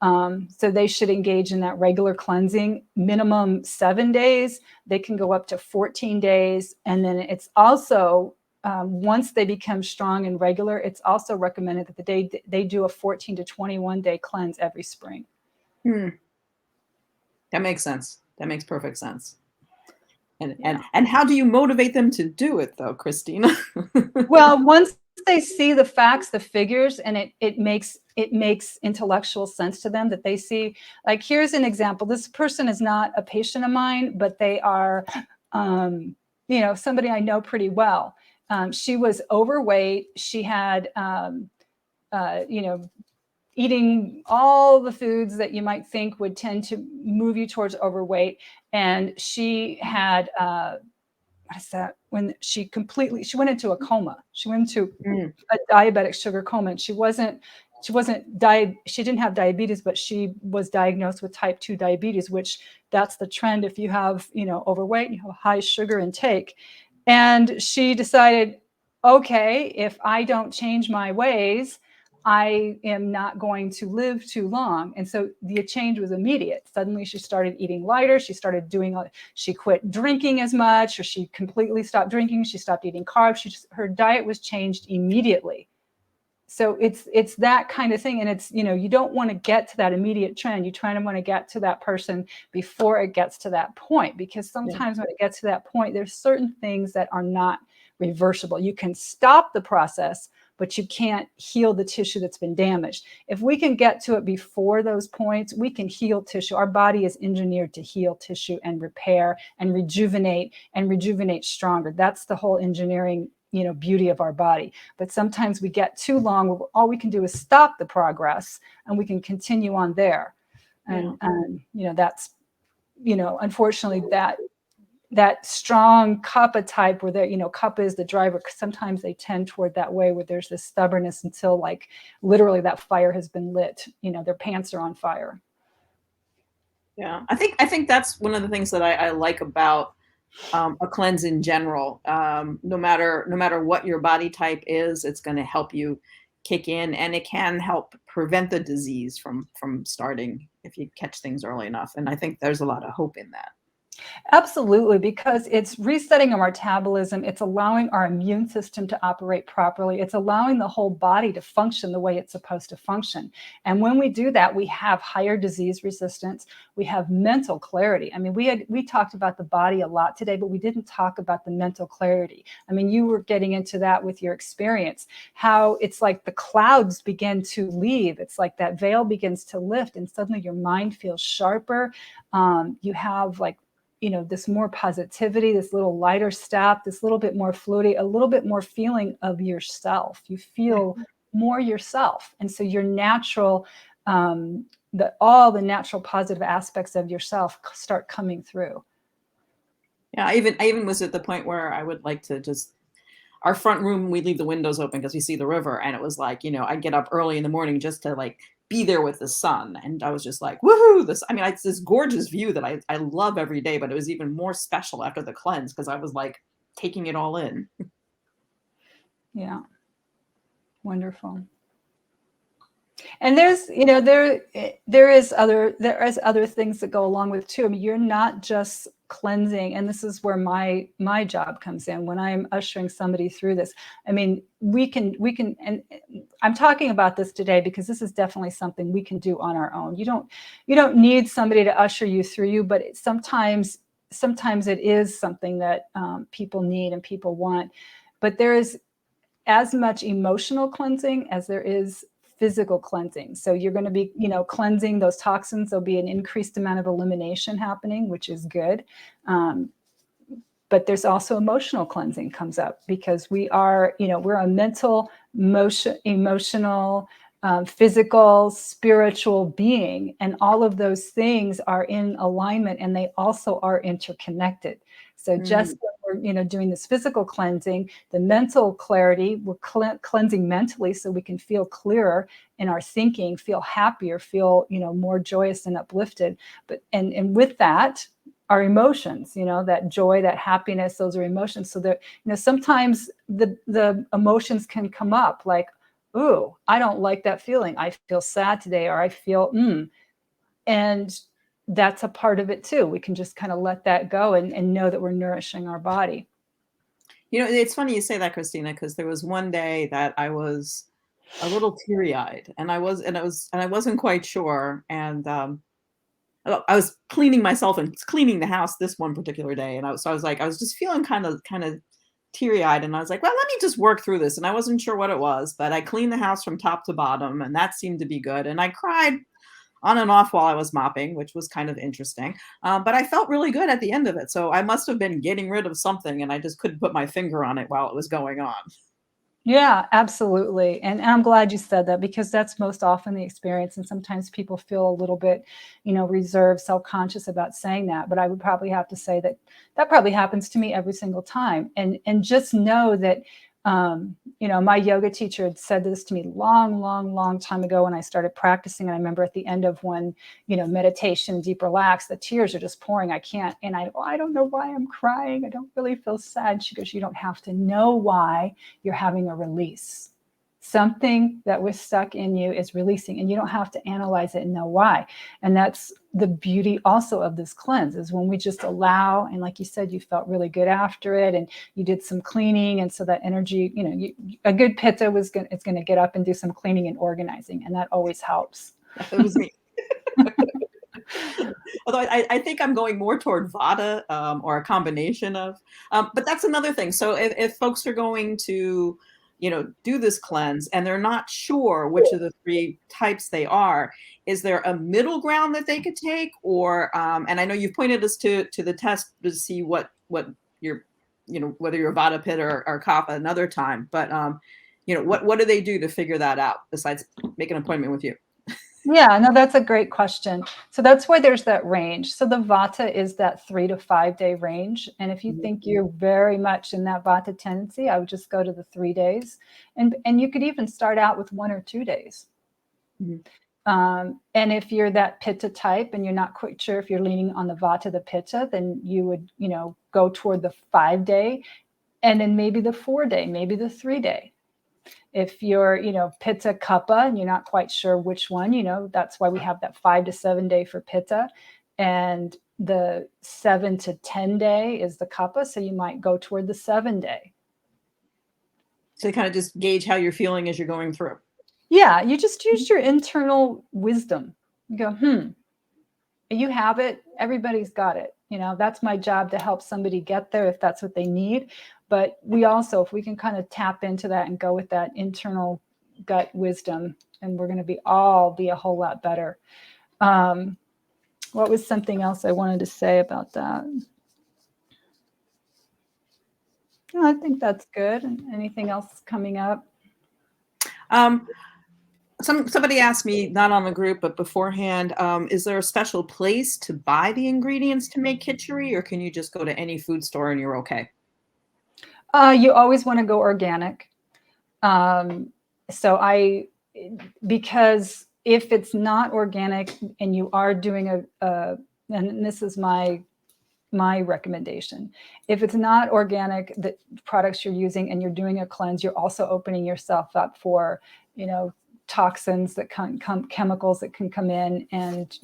S2: So they should engage in that regular cleansing, minimum 7 days. They can go up to 14 days. And then it's also, once they become strong and regular, it's also recommended that they do a 14 to 21 day cleanse every spring.
S1: That makes sense. That makes perfect sense. And how do you motivate them to do it, though, Christina?
S2: Well, once they see the facts, the figures, and it makes intellectual sense to them, that they see, like, here's an example. This person is not a patient of mine, but they are, somebody I know pretty well. She was overweight. She had, eating all the foods that you might think would tend to move you towards overweight. And she had, what is that? When she went into a coma. She went into a diabetic sugar coma. And she didn't have diabetes, but she was diagnosed with type 2 diabetes, which that's the trend. If you have, overweight, you have a high sugar intake. And she decided, okay, if I don't change my ways, I am not going to live too long. And so the change was immediate. Suddenly she started eating lighter. She quit drinking as much, or she completely stopped drinking. She stopped eating carbs. Her diet was changed immediately. So it's that kind of thing. And it's, you don't want to get to that immediate trend. You try to want to get to that person before it gets to that point, because sometimes when it gets to that point, there's certain things that are not reversible. You can stop the process, but you can't heal the tissue that's been damaged. If we can get to it before those points, we can heal tissue. Our body is engineered to heal tissue and repair and rejuvenate stronger. That's the whole engineering, beauty of our body. But sometimes we get too long. All we can do is stop the progress, and we can continue on there. And that's, unfortunately, that strong kapha type, where kapha is the driver. Sometimes they tend toward that way, where there's this stubbornness until, like, literally that fire has been lit. Their pants are on fire.
S1: Yeah, I think that's one of the things that I like about a cleanse in general. No matter what your body type is, it's going to help you kick in, and it can help prevent the disease from starting if you catch things early enough. And I think there's a lot of hope in that.
S2: Absolutely, because it's resetting our metabolism. It's allowing our immune system to operate properly. It's allowing the whole body to function the way it's supposed to function. And when we do that, we have higher disease resistance. We have mental clarity. I mean, we talked about the body a lot today, but we didn't talk about the mental clarity. I mean, you were getting into that with your experience, how it's like the clouds begin to leave. It's like that veil begins to lift, and suddenly your mind feels sharper. You have like, this more positivity, this little lighter step, this little bit more fluidity, a little bit more feeling of yourself. You feel more yourself. And so your natural, all the natural positive aspects of yourself start coming through.
S1: Yeah, I even was at the point where I would like to just, our front room, we leave the windows open because we see the river. And it was like, I get up early in the morning just to like be there with the sun. And I was just like, woohoo, it's this gorgeous view that I love every day, but it was even more special after the cleanse because I was like taking it all in.
S2: Yeah. Wonderful. And there's, there is other things that go along with too. I mean, you're not just cleansing, and this is where my job comes in when I'm ushering somebody through this. I mean, we can, and I'm talking about this today because this is definitely something we can do on our own. You don't need somebody to usher you through you, but sometimes it is something that people need and people want. But there is as much emotional cleansing as there is physical cleansing. So you're going to be, cleansing those toxins. There'll be an increased amount of elimination happening, which is good. But there's also emotional cleansing comes up because we are, we're a mental, emotional, physical, spiritual being. And all of those things are in alignment, and they also are interconnected. So just when we're, doing this physical cleansing, the mental clarity, we're cleansing mentally so we can feel clearer in our thinking, feel happier, feel, more joyous and uplifted. But and with that, our emotions, that joy, that happiness, those are emotions. So that, sometimes the emotions can come up like, ooh, I don't like that feeling. I feel sad today, or I feel, and that's a part of it too. We can just kind of let that go and know that we're nourishing our body.
S1: It's funny you say that, Christina, because there was one day that I was a little teary-eyed, and I wasn't quite sure. And I was cleaning myself and cleaning the house this one particular day, and I was just feeling kind of teary-eyed, and I was like, well, let me just work through this. And I wasn't sure what it was, but I cleaned the house from top to bottom, and that seemed to be good. And I cried on and off while I was mopping, which was kind of interesting. But I felt really good at the end of it. So I must have been getting rid of something, and I just couldn't put my finger on it while it was going on.
S2: Yeah, absolutely. And I'm glad you said that because that's most often the experience. And sometimes people feel a little bit, reserved, self-conscious about saying that. But I would probably have to say that probably happens to me every single time. And just know that, my yoga teacher had said this to me long time ago when I started practicing. And I remember at the end of one, meditation, deep relax, the tears are just pouring. I can't. And I don't know why I'm crying. I don't really feel sad. She goes, you don't have to know why you're having a release. Something that was stuck in you is releasing, and you don't have to analyze it and know why. And that's the beauty also of this cleanse, is when we just allow, and like you said, you felt really good after it, and you did some cleaning, and so that energy, a good pitta it's going to get up and do some cleaning and organizing, and that always helps.
S1: It was me. Although I think I'm going more toward Vata, or a combination of, but that's another thing. So if folks are going to, do this cleanse and they're not sure which of the three types they are, is there a middle ground that they could take? Or, and I know you've pointed us to the test to see what your, whether you're Vata, Pitta or Kapha another time, but, what do they do to figure that out besides make an appointment with you?
S2: Yeah, no, that's a great question. So that's why there's that range. So the Vata is that 3 to 5 day range. And if you think you're very much in that Vata tendency, I would just go to the 3 days. And you could even start out with 1 or 2 days. And if you're that Pitta type and you're not quite sure if you're leaning on the Vata, the Pitta, then you would, go toward the 5 day, and then maybe the 4 day, maybe the 3 day. If you're, Pitta Kapha and you're not quite sure which one, that's why we have that 5 to 7 day for Pitta. And the 7 to 10 day is the Kapha. So you might go toward the 7 day.
S1: So kind of just gauge how you're feeling as you're going through.
S2: Yeah. You just use your internal wisdom. You go, you have it. Everybody's got it. That's my job, to help somebody get there if that's what they need. But we also, if we can kind of tap into that and go with that internal gut wisdom, and we're going to be a whole lot better. What was something else I wanted to say about that? I think that's good. Anything else coming up?
S1: Somebody asked me, not on the group, but beforehand, is there a special place to buy the ingredients to make Kitchari, or can you just go to any food store and you're okay?
S2: You always want to go organic. Because if it's not organic and you are doing and this is my recommendation, if it's not organic, the products you're using, and you're doing a cleanse, you're also opening yourself up for, toxins that chemicals that can come in, and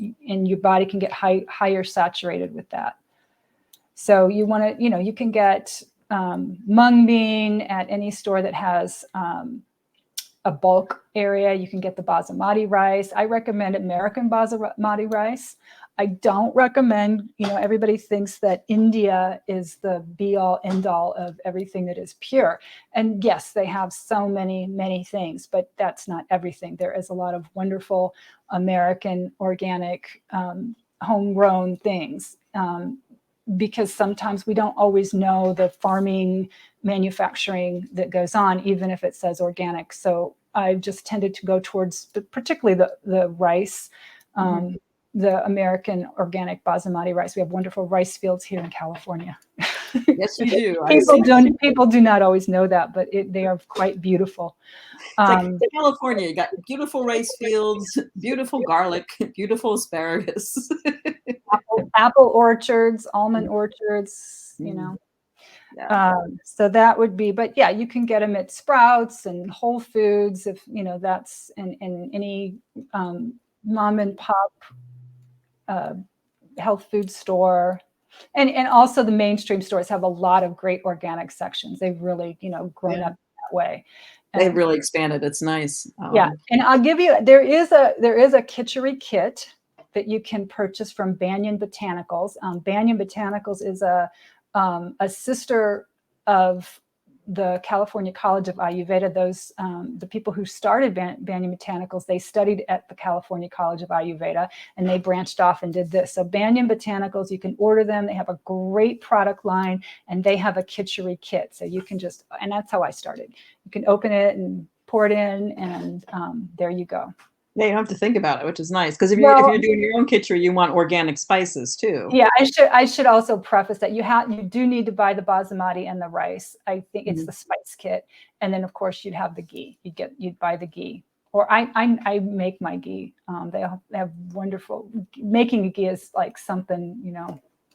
S2: your body can get higher saturated with that. So you want to, you can get mung bean at any store that has a bulk area. You can get the basmati rice. I recommend American basmati rice. I don't recommend, everybody thinks that India is the be all end all of everything that is pure. And yes, they have so many things, but that's not everything. There is a lot of wonderful American organic homegrown things. Because sometimes we don't always know the farming, manufacturing that goes on, even if it says organic. So I've just tended to go towards particularly the rice, the American organic basmati rice. We have wonderful rice fields here in California.
S1: Yes, you do.
S2: People do not always know that, but they are quite beautiful.
S1: It's like California, you got beautiful rice fields, beautiful garlic, beautiful asparagus.
S2: Apple orchards, almond orchards,
S1: Yeah.
S2: So that would be, but yeah, you can get them at Sprouts and Whole Foods, if that's in any mom and pop health food store, and also the mainstream stores have a lot of great organic sections. They've really grown up that way.
S1: They've really expanded. It's nice.
S2: Yeah, and I'll give you, there is a Kitchari kit that you can purchase from Banyan Botanicals. Banyan Botanicals is a sister of the California College of Ayurveda. Those the people who started Banyan Botanicals, they studied at the California College of Ayurveda, and they branched off and did this. So Banyan Botanicals, you can order them. They have a great product line, and they have a Kitchari kit. So you can just, and that's how I started. You can open it and pour it in, and there you go.
S1: Yeah, you don't have to think about it, which is nice. Because if you're doing your own Kitchari, you want organic spices too.
S2: Yeah, I should also preface that you do need to buy the basmati and the rice. I think it's the spice kit, and then of course you'd have the ghee. You'd buy the ghee, or I make my ghee. They have wonderful, making a ghee is like something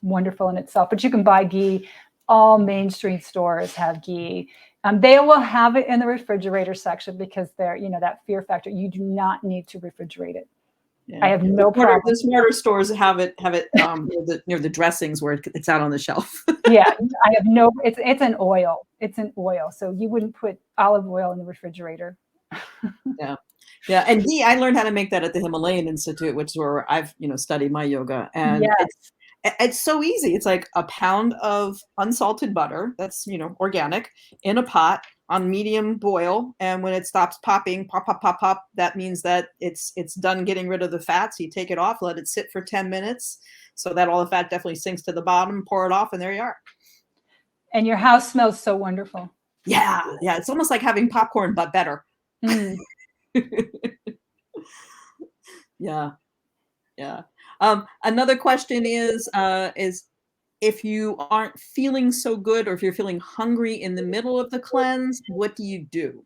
S2: wonderful in itself. But you can buy ghee. All mainstream stores have ghee. They will have it in the refrigerator section because they're, that fear factor. You do not need to refrigerate it. Yeah. I have no problem.
S1: The smarter stores have it near the dressings where it's out on the shelf.
S2: Yeah, I have no. It's an oil. It's an oil, so you wouldn't put olive oil in the refrigerator.
S1: Yeah, and ghee. I learned how to make that at the Himalayan Institute, which is where I've studied my yoga, and it's so easy. It's like a pound of unsalted butter that's organic in a pot on medium boil, and when it stops popping, pop, pop, pop, pop, that means that it's done getting rid of the fat. So you take it off, let it sit for 10 minutes, so that all the fat definitely sinks to the bottom. Pour it off, and there you are.
S2: And your house smells so wonderful.
S1: Yeah, it's almost like having popcorn, but better. Yeah. Another question is if you aren't feeling so good, or if you're feeling hungry in the middle of the cleanse, what do you do?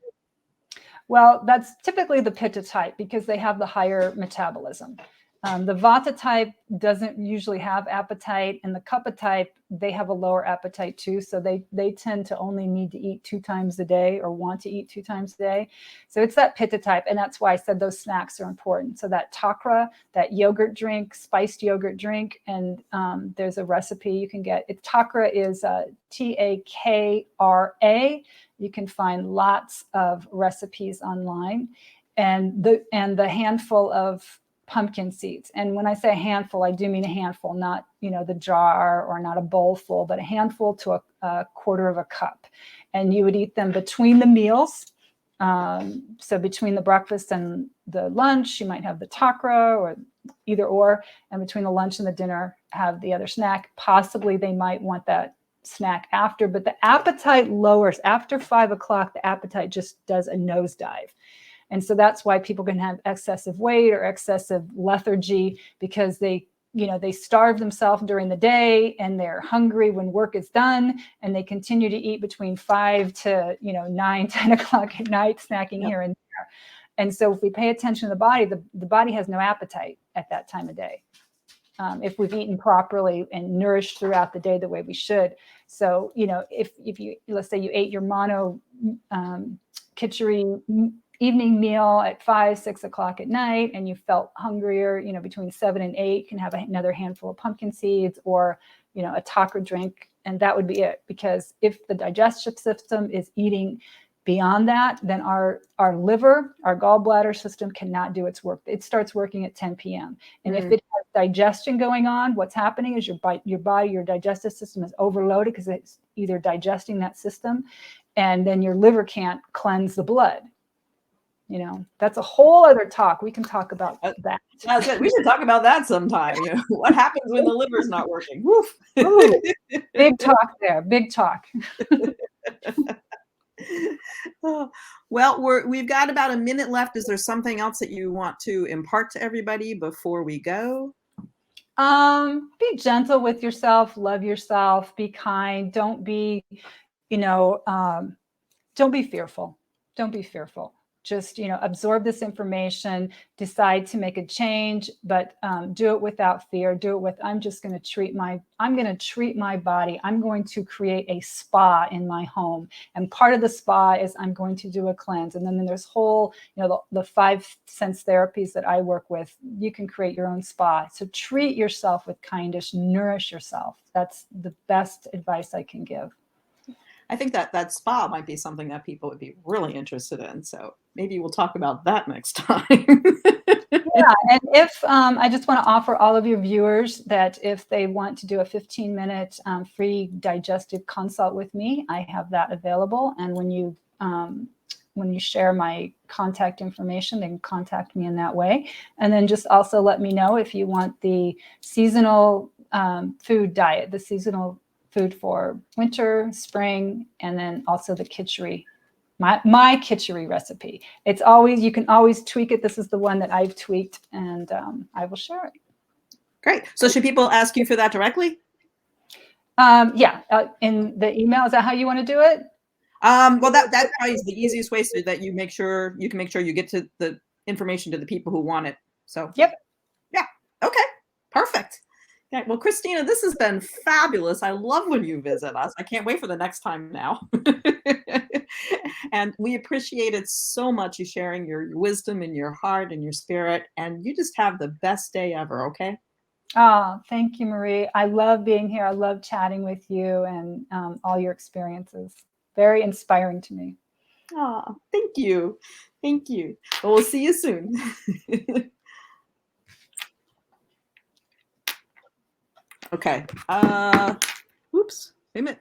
S2: Well, that's typically the Pitta type because they have the higher metabolism. The Vata type doesn't usually have appetite, and the Kapha type, they have a lower appetite too. So they tend to only need to eat 2 times a day or want to eat 2 times a day. So it's that Pitta type. And that's why I said those snacks are important. So that takra, that yogurt drink, spiced yogurt drink, and there's a recipe you can get. Takra is Takra. You can find lots of recipes online, and the handful of pumpkin seeds. And when I say a handful, I do mean a handful, not, the jar or not a bowl full, but a handful to a quarter of a cup. And you would eat them between the meals. So between the breakfast and the lunch, you might have the takra or either or, and between the lunch and the dinner, have the other snack. Possibly they might want that snack after, but the appetite lowers after 5 o'clock. The appetite just does a nosedive. And so that's why people can have excessive weight or excessive lethargy, because they starve themselves during the day and they're hungry when work is done, and they continue to eat between 5 to 9, 10 o'clock at night, snacking here and there. And so if we pay attention to the body, the body has no appetite at that time of day. If we've eaten properly and nourished throughout the day the way we should. So, if you, let's say you ate your mono Kitchari evening meal at 5, 6 o'clock at night, and you felt hungrier, between 7 and 8, you can have another handful of pumpkin seeds or, a takra drink, and that would be it. Because if the digestive system is eating beyond that, then our liver, our gallbladder system cannot do its work. It starts working at 10 p.m. And if it has digestion going on, what's happening is your digestive system is overloaded because it's either digesting that system, and then your liver can't cleanse the blood. That's a whole other talk. We can talk about that.
S1: That's it. We should talk about that sometime. What happens when the liver's not working? Woof.
S2: Ooh, big talk there. Big talk.
S1: Well, we've got about a minute left. Is there something else that you want to impart to everybody before we go?
S2: Be gentle with yourself. Love yourself. Be kind. Don't be, don't be fearful. Don't be fearful. Just, absorb this information, decide to make a change, but do it without fear. Do it with, I'm going to treat my body. I'm going to create a spa in my home. And part of the spa is I'm going to do a cleanse. And then there's whole, the 5 sense therapies that I work with. You can create your own spa. So treat yourself with kindness, nourish yourself. That's the best advice I can give.
S1: I think that spa might be something that people would be really interested in. So maybe we'll talk about that next time.
S2: Yeah, and if I just want to offer all of your viewers that if they want to do a 15-minute free digestive consult with me, I have that available. And when you share my contact information, they can contact me in that way. And then just also let me know if you want the seasonal food diet, the seasonal food for winter, spring, and then also the Kitchari, my Kitchari recipe. It's always, you can always tweak it. This is the one that I've tweaked, and I will share it.
S1: Great. So should people ask you for that directly?
S2: Yeah, in the email. Is that how you want to do it?
S1: Well, that probably is the easiest way, so that you can make sure you get to the information to the people who want it. So
S2: yep.
S1: Yeah. Okay. Perfect. Yeah, well, Christina, this has been fabulous. I love when you visit us. I can't wait for the next time now. And we appreciate it so much, you sharing your wisdom and your heart and your spirit. And you just have the best day ever, okay?
S2: Oh, thank you, Marie. I love being here. I love chatting with you and all your experiences. Very inspiring to me.
S1: Oh, thank you. Thank you. Well, we'll see you soon. Okay. Oops. Wait a minute.